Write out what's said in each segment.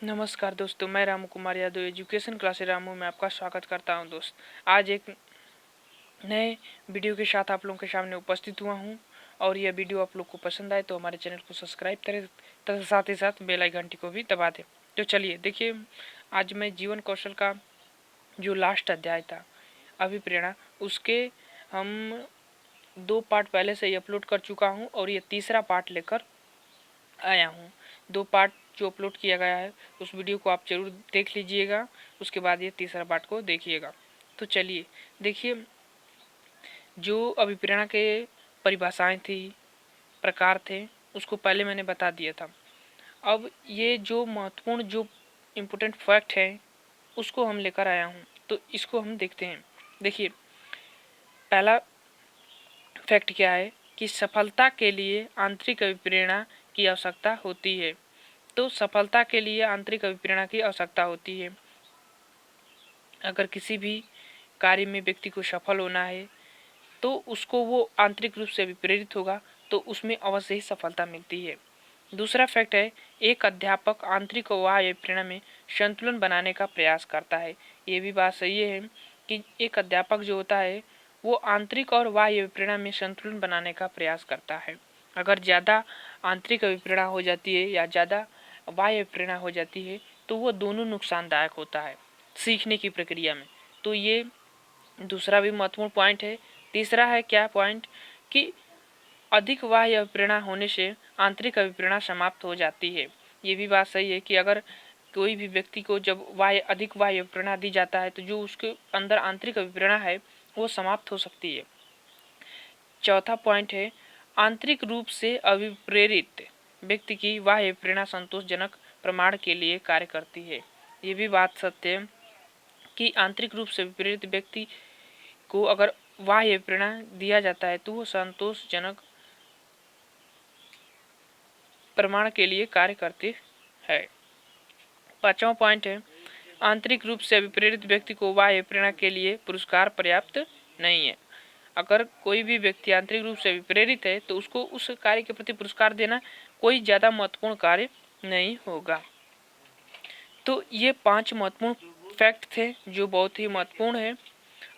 नमस्कार दोस्तों, मैं रामू कुमार यादव एजुकेशन क्लास रामू में आपका स्वागत करता हूं। दोस्त, आज एक नए वीडियो के साथ आप लोगों के सामने उपस्थित हुआ हूं और यह वीडियो आप लोग को पसंद आए तो हमारे चैनल को सब्सक्राइब करें तथा साथ ही साथ बेल आइकन घंटी को भी दबा दें। तो चलिए देखिए, आज मैं जीवन कौशल का जो लास्ट अध्याय था अभिप्रेरणा, उसके हम 2 पार्ट पहले से ही अपलोड कर चुका हूँ और ये तीसरा पार्ट लेकर आया हूँ। 2 पार्ट जो अपलोड किया गया है उस वीडियो को आप जरूर देख लीजिएगा, उसके बाद ये तीसरा पार्ट को देखिएगा। तो चलिए देखिए, जो अभिप्रेरणा के परिभाषाएं थी, प्रकार थे, उसको पहले मैंने बता दिया था। अब ये जो महत्वपूर्ण जो इम्पोर्टेंट फैक्ट है उसको हम लेकर आया हूँ, तो इसको हम देखते हैं। देखिए, पहला फैक्ट क्या है कि सफलता के लिए आंतरिक अभिप्रेरणा की आवश्यकता होती है। तो सफलता के लिए आंतरिक अभिप्रेरणा की आवश्यकता होती है। अगर किसी भी कार्य में व्यक्ति को सफल होना है तो उसको वो आंतरिक रूप से अभिप्रेरित होगा, तो उसमें अवश्य ही सफलता मिलती है। दूसरा फैक्ट है, एक अध्यापक आंतरिक और बाह्य अभिप्रेरणा में संतुलन बनाने का प्रयास करता है। ये भी बात सही है कि एक अध्यापक जो होता है वो आंतरिक और बाह्य अभिप्रेरणा में संतुलन बनाने का प्रयास करता है। अगर ज़्यादा आंतरिक अभिप्रेरणा हो जाती है या ज़्यादा बाह्य प्रेरणा हो जाती है तो वो दोनों नुकसानदायक होता है सीखने की प्रक्रिया में। तो ये दूसरा भी महत्वपूर्ण पॉइंट है। तीसरा है क्या पॉइंट कि अधिक बाह्य अभिप्रेरणा होने से आंतरिक अभिप्रेरणा समाप्त हो जाती है। ये भी बात सही है कि अगर कोई भी व्यक्ति को जब अधिक बाह्य अभिप्रेरणा दी जाता है तो जो उसके अंदर आंतरिक अभिप्रेरणा है वो समाप्त हो सकती है। चौथा पॉइंट है, आंतरिक रूप से अभिप्रेरित व्यक्ति की बाह्य प्रेरणा संतोषजनक प्रमाण के लिए कार्य करती है। ये भी बात सत्य है कि आंतरिक रूप से प्रेरित व्यक्ति को अगर बाह्य प्रेरणा दिया जाता है तो वो संतोषजनक प्रमाण के लिए कार्य करती है। पांचवा पॉइंट है, आंतरिक रूप से अभिप्रेरित व्यक्ति को बाह्य प्रेरणा के लिए पुरस्कार पर्याप्त नहीं है। अगर कोई भी व्यक्ति आंतरिक रूप से प्रेरित है तो उसको उस कार्य के प्रति पुरस्कार देना कोई ज़्यादा महत्वपूर्ण कार्य नहीं होगा। तो ये 5 महत्वपूर्ण फैक्ट थे जो बहुत ही महत्वपूर्ण है।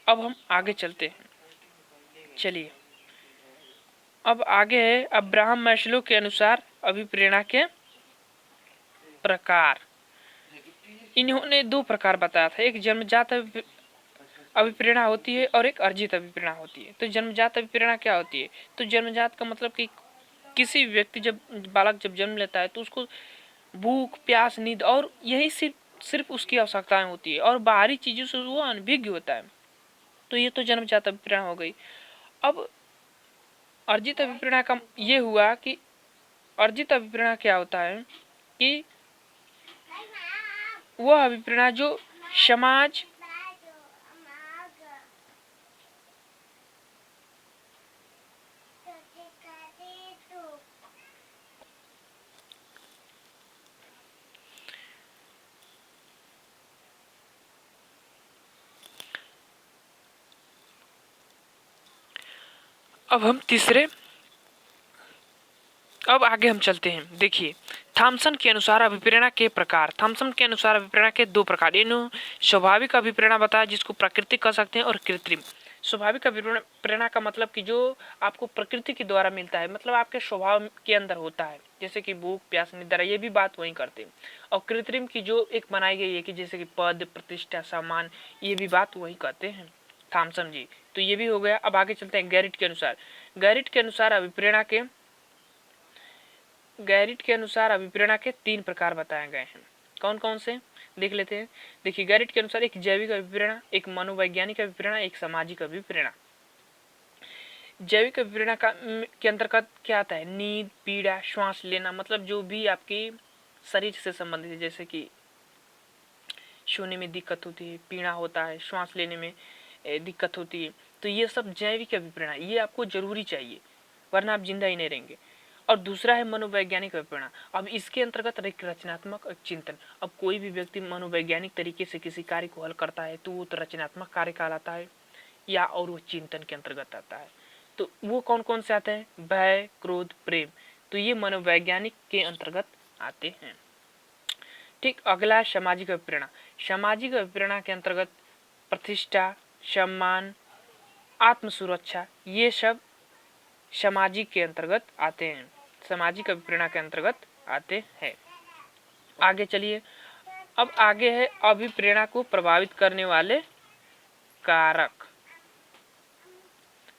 अब हम आगे चलते हैं। चलिए, अब आगे है अब्राहम मैस्लो के अनुसार अभिप्रेरणा के प्रकार। इन्होंने 2 प्रकार बताया था, एक जन्मजात अभिप्रेरणा होती है और एक अर्जित अभिप्रेरणा होती है। तो जन्मजात अभिप्रेरणा क्या होती है? तो जन्मजात का मतलब कि किसी व्यक्ति जब बालक जब जन्म लेता है तो उसको भूख, प्यास, नींद और यही सिर्फ उसकी आवश्यकताएं होती है और बाहरी चीजों से वो अनभिज्ञ होता है। तो ये तो जन्मजात अभिप्रेरणा हो गई। अब अर्जित अभिप्रेरणा का ये हुआ कि अर्जित अभिप्रेरणा क्या होता है कि वह अभिप्रेरणा जो समाज अब आगे हम चलते हैं। देखिए, थॉमसन के अनुसार अभिप्रेरणा के प्रकार। थॉमसन के अनुसार अभिप्रेरणा के 2 प्रकार। इन्होंने स्वाभाविक अभिप्रेरणा बताया जिसको प्राकृतिक कह सकते हैं और कृत्रिम। स्वाभाविक अभिप्रेरणा का मतलब कि जो आपको प्रकृति के द्वारा मिलता है, मतलब आपके स्वभाव के अंदर होता है, जैसे कि भूख, प्यास, निद्रा, ये भी बात वही करते हैं। और कृत्रिम की जो एक बनाई गई है कि जैसे कि पद, प्रतिष्ठा, सम्मान, ये भी बात वही कहते हैं थॉमसन जी। तो ये भी हो गया। अब आगे चलते हैं गैरिट के अनुसार। गैरिट के अनुसार अभिप्रेरणा के 3 प्रकार बताए गए हैं। कौन कौन से देख लेते हैं। देखिए, गैरिट के अनुसार एक जैविक अभिप्रेरणा, एक मनोवैज्ञानिक अभिप्रेरणा, एक सामाजिक अभिप्रेरणा। जैविक अभिप्रेरणा के अंतर्गत क्या आता है? नींद, पीड़ा, श्वास लेना, मतलब जो भी आपके शरीर से संबंधित है, जैसे कि सोने में दिक्कत होती है, पीड़ा होता है, श्वास लेने में दिक्कत होती है, तो ये सब जैविक अभिप्रेरणा, ये आपको जरूरी चाहिए वरना आप जिंदा ही नहीं रहेंगे। और दूसरा है मनोवैज्ञानिक अभिप्रेरणा। अब इसके अंतर्गत रचनात्मक चिंतन। अब कोई भी व्यक्ति मनोवैज्ञानिक तरीके से किसी कार्य को हल करता है तो वो तो रचनात्मक कार्य कहलाता है या और वो चिंतन के अंतर्गत आता है। तो वो कौन कौन से आते हैं? भय, क्रोध, प्रेम, तो ये मनोवैज्ञानिक के अंतर्गत आते हैं। ठीक, अगला है सामाजिक अभिप्रेरणा। सामाजिक अभिप्रेरणा के अंतर्गत प्रतिष्ठा, सम्मान, आत्म सुरक्षा, ये सब सामाजिक के अंतर्गत आते हैं, सामाजिक अभिप्रेरणा के अंतर्गत आते हैं। आगे चलिए, अब आगे है अभिप्रेरणा को प्रभावित करने वाले कारक।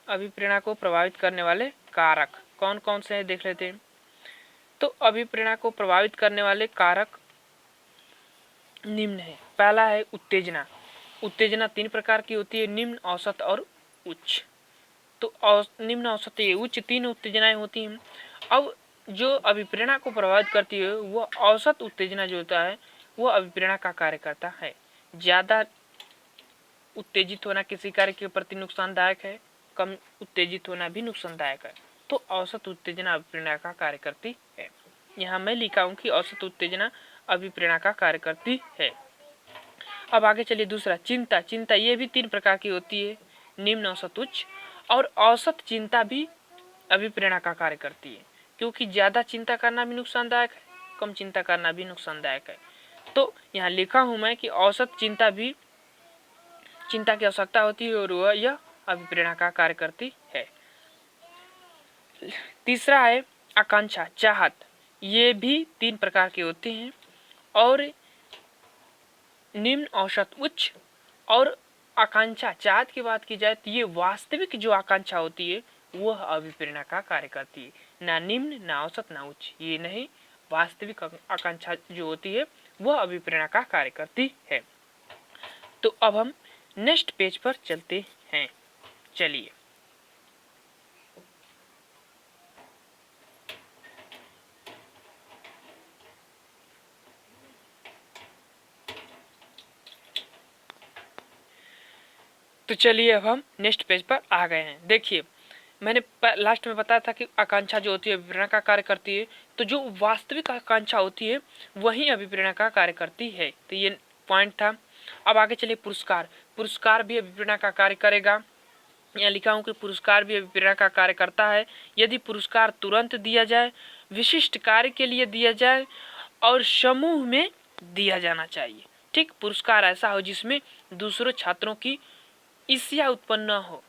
अभिप्रेरणा को प्रभावित करने वाले कारक कौन कौन से हैं देख लेते हैं। तो अभिप्रेरणा को प्रभावित करने वाले कारक निम्न है। पहला है उत्तेजना। उत्तेजना 3 प्रकार की होती है, निम्न, औसत और उच्च। तो निम्न, औसत, ये उच्च 3 उत्तेजनाएं होती हैं। अब जो अभिप्रेरणा को प्रभावित करती है वह औसत उत्तेजना जो होता है वह अभिप्रेरणा का कार्य करता है। ज़्यादा उत्तेजित होना किसी कार्य के प्रति नुकसानदायक है, कम उत्तेजित होना भी नुकसानदायक है। तो औसत उत्तेजना अभिप्रेरणा का कार्य करती है। यहाँ मैं लिखा हूँ कि औसत उत्तेजना अभिप्रेरणा का कार्य करती है। अब आगे चलिए दूसरा, चिंता। चिंता ये भी 3 प्रकार की होती है, निम्न, औसत, उच्च। और औसत चिंता भी अभिप्रेरणा का कार्य करती है, क्योंकि ज़्यादा चिंता करना भी नुकसानदायक है, कम चिंता करना भी नुकसानदायक है। तो यहाँ लिखा हूँ मैं कि औसत चिंता भी चिंता की आवश्यकता होती है और वह यह अभिप्रेरणा का कार्य करती है। तीसरा है आकांक्षा, चाहत। ये भी 3 प्रकार की होती हैं और निम्न, औसत, उच्च। और आकांक्षा, चाहत की बात की जाए तो ये वास्तविक जो आकांक्षा होती है वह अभिप्रेरणा का कार्य करती है, ना निम्न, ना औसत, ना उच्च, ये नहीं, वास्तविक आकांक्षा जो होती है वह अभिप्रेरणा का कार्य करती है। तो अब हम नेक्स्ट पेज पर चलते हैं। चलिए, तो चलिए अब हम नेक्स्ट पेज पर आ गए हैं। देखिए, मैंने लास्ट में बताया था कि आकांक्षा जो होती है अभिप्रेरणा का कार्य करती है, तो जो वास्तविक आकांक्षा होती है वही अभिप्रेरणा का कार्य करती है। तो ये पॉइंट था। अब आगे चलिए, पुरस्कार। पुरस्कार भी अभिप्रेरणा का कार्य करेगा। यहाँ लिखा हूँ कि पुरस्कार भी अभिप्रेरणा का कार्य करता है यदि पुरस्कार तुरंत दिया जाए, विशिष्ट कार्य के लिए दिया जाए और समूह में दिया जाना चाहिए। ठीक, पुरस्कार ऐसा हो जिसमें दूसरों छात्रों की ईर्ष्या उत्पन्न हो,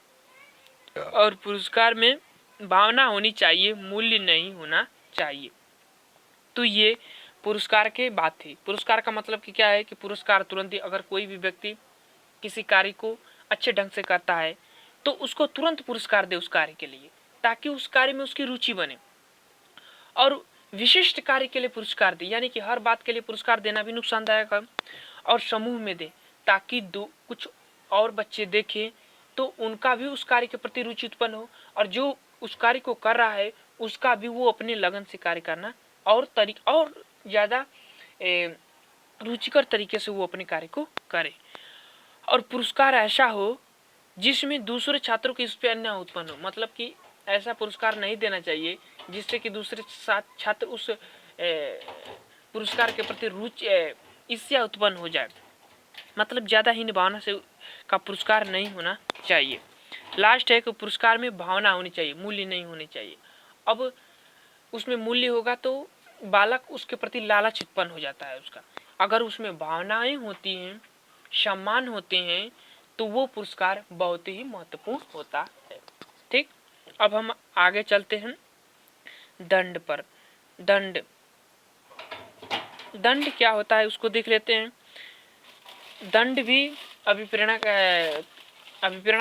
और पुरस्कार में भावना होनी चाहिए, मूल्य नहीं होना चाहिए। तो ये पुरस्कार के बात थी। पुरस्कार का मतलब कि क्या है कि पुरस्कार तुरंत ही, अगर कोई भी व्यक्ति किसी कार्य को अच्छे ढंग से करता है तो उसको तुरंत पुरस्कार दे उस कार्य के लिए, ताकि उस कार्य में उसकी रुचि बने। और विशिष्ट कार्य के लिए पुरस्कार दे, यानी कि हर बात के लिए पुरस्कार देना भी नुकसानदायक है। और समूह में दे, ताकि कुछ और बच्चे देखें तो उनका भी उस कार्य के प्रति रुचि उत्पन्न हो, और जो उस कार्य को कर रहा है उसका भी वो अपने लगन से कार्य करना और ज़्यादा रुचिकर तरीके से वो अपने कार्य को करे। और पुरस्कार ऐसा हो जिसमें दूसरे छात्रों की इस पर अन्याय उत्पन्न हो, मतलब कि ऐसा पुरस्कार नहीं देना चाहिए जिससे कि दूसरे छात्र उस पुरस्कार के प्रति रुचि ईर्ष्या उत्पन्न हो जाए, मतलब ज़्यादा ही भावना से का पुरस्कार नहीं होना चाहिए। लास्ट है कि पुरस्कार में भावना होनी चाहिए, मूल्य नहीं होने चाहिए। अब उसमें मूल्य होगा तो बालक उसके प्रति लालच उत्पन्न हो जाता है उसका। अगर उसमें भावनाएं होती हैं, सम्मान होते हैं, तो वो पुरस्कार बहुत ही महत्वपूर्ण होता है। ठीक, अब हम आगे चलते हैं दंड पर। दंड क्या होता है उसको देख लेते हैं। दंड भी अभिप्रेरणा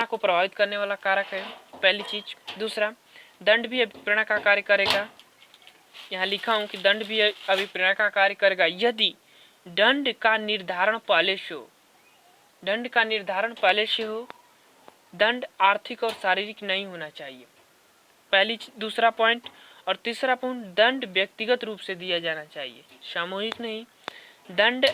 को प्रभावित करने वाला कारक है, पहली चीज। दूसरा, दंड भी अभिप्रेरणा का कार्य करेगा। यहाँ लिखा हूँ कि दंड भी अभिप्रेरणा का कार्य करेगा यदि दंड का निर्धारण पहले से हो। दंड का निर्धारण पहले से हो। दंड आर्थिक और शारीरिक नहीं होना चाहिए, दूसरा पॉइंट। और तीसरा पॉइंट, दंड व्यक्तिगत रूप से दिया जाना चाहिए, सामूहिक नहीं। दंड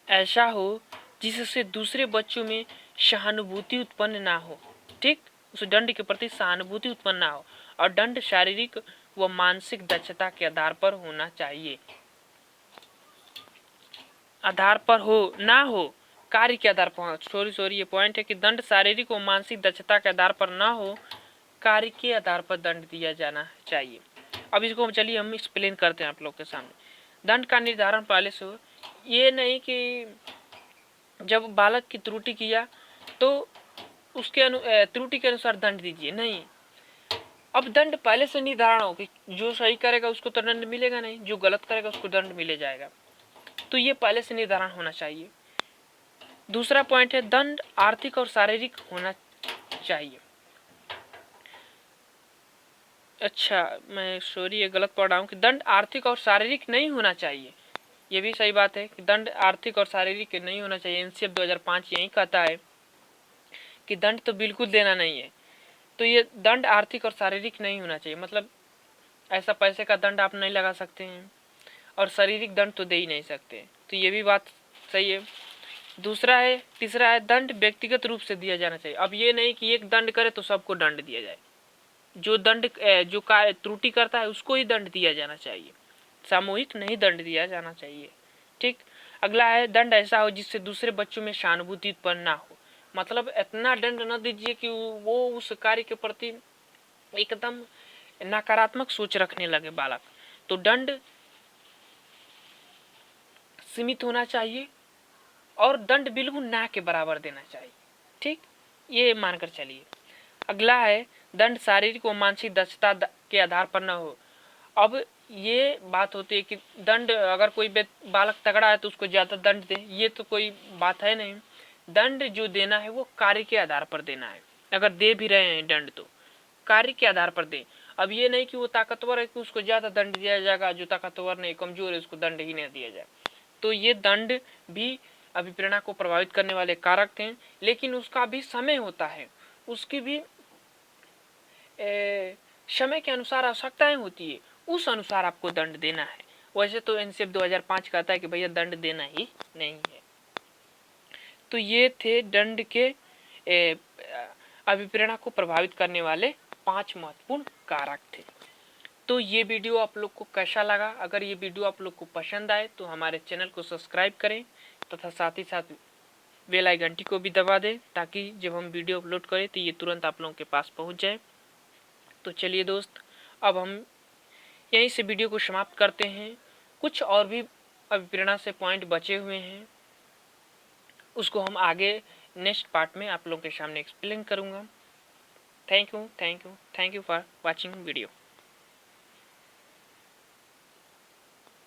ऐसा हो जिससे दूसरे बच्चों में सहानुभूति उत्पन्न ना हो। ठीक, उस दंड के प्रति सहानुभूति उत्पन्न ना हो। और दंड शारीरिक व मानसिक दक्षता के आधार पर होना चाहिए, आधार पर हो ना हो, कार्य के आधार पर। सॉरी ये पॉइंट है कि दंड शारीरिक व मानसिक दक्षता के आधार पर ना हो, कार्य के आधार पर दंड दिया जाना चाहिए। अब इसको चलिए हम एक्सप्लेन करते हैं आप लोग के सामने। दंड का निर्धारण पहले से हो। ये नहीं कि जब बालक की त्रुटि किया तो उसके त्रुटि के अनुसार दंड दीजिए, नहीं। अब दंड पहले से निर्धारण हो कि जो सही करेगा उसको तो दंड मिलेगा नहीं, जो गलत करेगा उसको दंड मिले जाएगा, तो ये पहले से निर्धारण होना चाहिए। दूसरा पॉइंट है दंड आर्थिक और शारीरिक होना चाहिए। अच्छा, मैं सॉरी ये गलत पढ़ रहा हूँ कि दंड आर्थिक और शारीरिक नहीं होना चाहिए। ये भी सही बात है कि दंड आर्थिक और शारीरिक नहीं होना चाहिए। एनसीएफ 2005 यही कहता है कि दंड तो बिल्कुल देना नहीं है। तो ये दंड आर्थिक और शारीरिक नहीं होना चाहिए, मतलब ऐसा पैसे का दंड आप नहीं लगा सकते हैं और शारीरिक दंड तो दे ही नहीं सकते, तो ये भी बात सही है। तीसरा है दंड व्यक्तिगत रूप से दिया जाना चाहिए। अब ये नहीं कि एक दंड करे तो सबको दंड दिया जाए, जो कार्य त्रुटि करता है उसको ही दंड दिया जाना चाहिए, सामूहिक नहीं दंड दिया जाना चाहिए। ठीक। अगला है दंड ऐसा हो जिससे दूसरे बच्चों में सहानुभूति उत्पन्न ना हो, मतलब इतना दंड न दीजिए कि वो उस कार्य के प्रति एकदम नकारात्मक सोच रखने लगे बालक। तो दंड सीमित होना चाहिए और दंड बिल्कुल ना के बराबर देना चाहिए। ठीक, ये मानकर चलिए। अगला है दंड शारीरिक व मानसिक दक्षता के आधार पर न हो। अब ये बात होती है कि दंड अगर कोई बालक तगड़ा है तो उसको ज़्यादा दंड दे, ये तो कोई बात है नहीं। दंड जो देना है वो कार्य के आधार पर देना है। अगर दे भी रहे हैं दंड तो कार्य के आधार पर दें। अब ये नहीं कि वो ताकतवर है कि उसको ज़्यादा दंड दिया जाएगा, जो ताकतवर नहीं कमजोर है उसको दंड ही नहीं दिया जाए। तो ये दंड भी अभिप्रेरणा को प्रभावित करने वाले कारक थे, लेकिन उसका भी समय होता है, उसकी भी समय के अनुसार आवश्यकताएं होती है, उस अनुसार आपको दंड देना है। वैसे तो एनसीएफ 2005 कहता है कि भैया दंड देना ही नहीं है। तो ये थे दंड के अभिप्रेरणा को प्रभावित करने वाले 5 महत्वपूर्ण कारक थे। तो ये वीडियो आप लोग को कैसा लगा? अगर ये वीडियो आप लोग को पसंद आए तो हमारे चैनल को सब्सक्राइब करें तथा साथ ही साथ बेल आइकन घंटी को भी दबा दें, ताकि जब हम वीडियो अपलोड करें तो ये तुरंत आप लोगों के पास पहुंच जाए। तो चलिए दोस्त, अब हम यहीं से वीडियो को समाप्त करते हैं। कुछ और भी अभिप्रेरणा से पॉइंट बचे हुए हैं, उसको हम आगे नेक्स्ट पार्ट में आप लोगों के सामने एक्सप्लेन करूँगा। Thank you for watching video.